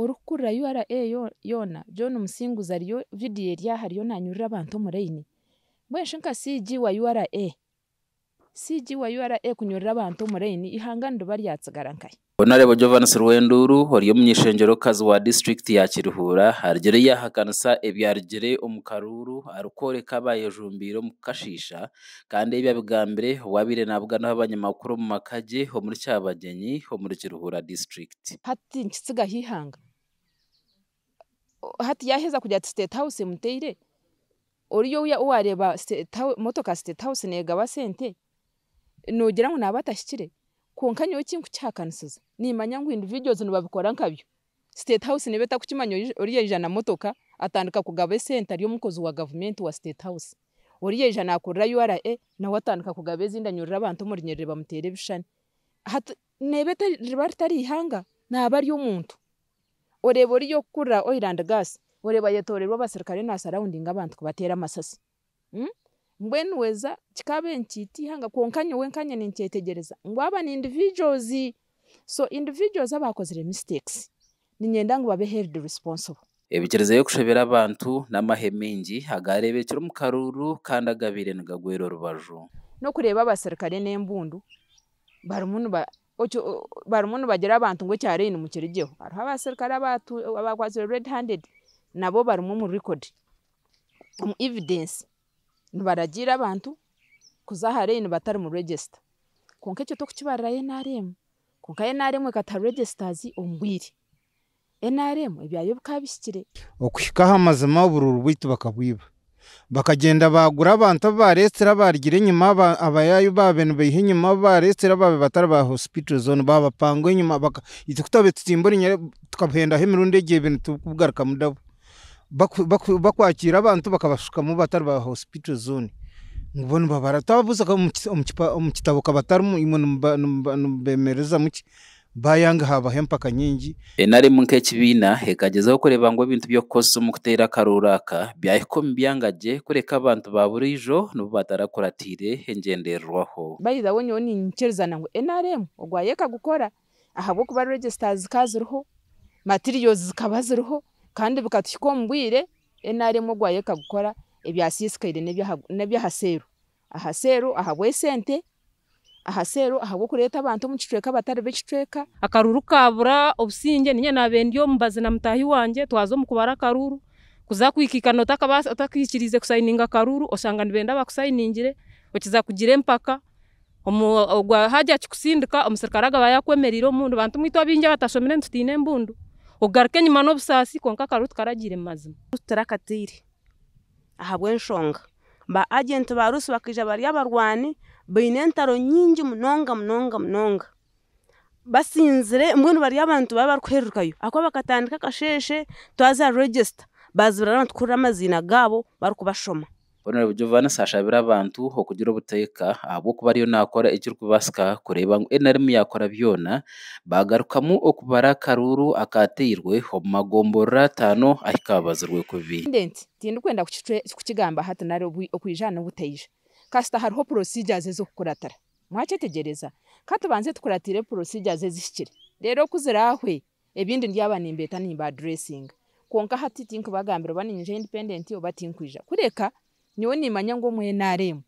orukura URA yona John Musinguza ariyo video eri hariyo nanyurira abantu omuraini mbwenshe nka CG wa URA kunyurira abantu omuraini ihangano baryatsigara nkaye Honorable Jovanes Rwenduru horiyo munyishengero kazi wa district ya Kiruhura harigere yahakanisa ebyarigere omukaruru arukoreka abayejumbiro mukashisha kandi ebya bigambire wabire nabwa n'abanyamakuru mu makaje ho muri Cyabagenyi ho muri Kiruhura district hati nkitsiga hihanga hati yaheza kujya State House muteire oriyo uwareba motoka State House nega basente nogira ngo nabatashikire konkanye okintu cyakanisiza nimanya ngo individuals nibabikora nkabyo State House nibeta kukimanyo oriye ijana motoka atandika kugaba center yo mukozi wa government wa State House oriye ijana akorera URA na watandika kugaba ezinda nyurira abantu muri nyerere bamutere bishani hat nebeta ribartari ihanga nabari umuntu oreba oriyo kura oil and gas oreba yetorerwa abasirikare na surrounding abantu kubatera amasasi mbwenu weza kikabe nkiti hanga konkanye wenkanye nincetegereza ngwaba ni individuals so individuals abakozere mistakes ninyenda ngo babe held responsible ebikirize yo kushebera abantu n'amahemengi hagarebekira mu karuru kandi agabire ngagwero rubaju no kureba abasirikare n'embundu barumuntu bagira abantu ngo cyarene mu kirigeho hariho abasirikare abakwazire red handed nabo barumu mu record evidence nibaragira abantu kuzaharene batari mu register konke cyo tokukibarira NRM konka NRM kata registers ombwiri NRM ibyayo bukabishikire okushikaho amazima ubururu bwitu bakabwiba bakagenda bagura abantu barestera barigire nyuma abayayo babene behe nyuma barestera babe batari ba hospital zone baba pango nyuma baka itukutabe tutsimbori nyere tukabhenda hemirunde gihe bintu tukugaruka mudabo bakwakira abantu bakabashuka mu batari ba hospital zone ngubona babara tababuza mu kitabo kabatari mu bemereza muki bayanga haba hempaka nyingi enari munke kibina hekagezaho kureba ngo ibintu byo koso mu kutera karuraka byahiko mbyangaje kureka abantu baburijo no batarakoratire hengenderwaho bayiza wonyo ni nkerzana ngo NRM ogwayeka gukora ahabo kuba registers kaziriho materials zikabaziriho kandi bikatikombwire NRM ogwayeka gukora ebyasisikaire nebya haseru ahabwe sente ahaseru ahabo kureta abantu mu kicweka batari bekicweka akaruru kabura obusinge ninye nabendiyo mbaze na mutahi wanje twazo mukubara karuru kuza kwikikano takikirize kusayininga karuru osanga nibenda bakusayiningire okiza kugire mpaka ogwa haja kikusindika omusirikaraga bayakwemerira omundu bantu mwito binje batashomire ntutine mbundu ogaruke nyuma no busasi konka karuru karagire mazima turakatire ahabwe nshonga ba agent barusi bakija bari abarwani bayinentaro nyingi munonga basinzire mbwenu bari abantu baba kwerukayo akwa bakatandika kasheshe twaza register bazibara ntukura amazina gabo bari kubashoma Honorable Jovanes ashabira abantu ho kugira ubuteka abo kuba ariyo nakora ikiri kubasika kureba ngo NRM yakora byona bagarukamu okubara karuru akatirwe ho magombora 5 ahikabazirwe kubi ndenti tindi kwenda kukigamba hata nare okwijana buteyije kasta hariho procedures zo kukuratara mwacetegereza katubanze tukuratire procedures zishikire rero kuzirahwe ebindi ndyabana imbeta nimba addressing konka hati tinku bagambira baninje independent obatinkwija kureka niwe nimanya ngo mu NRM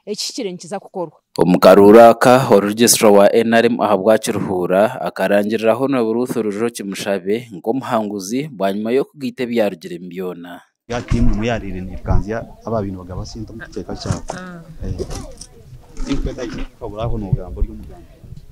ekikire nkiza kukorwa omukaruraka registrar wa NRM ahabwa Kiruhura akarangiriraho no burutho rujo kimushabe ngo muhanguzi bwanyuma yo kugite byarugire mbyona ya timu muyarire nikanzya ababintu bagaba sinto muteka cyapa ikweta ikaburaho no gambo ry'umuganda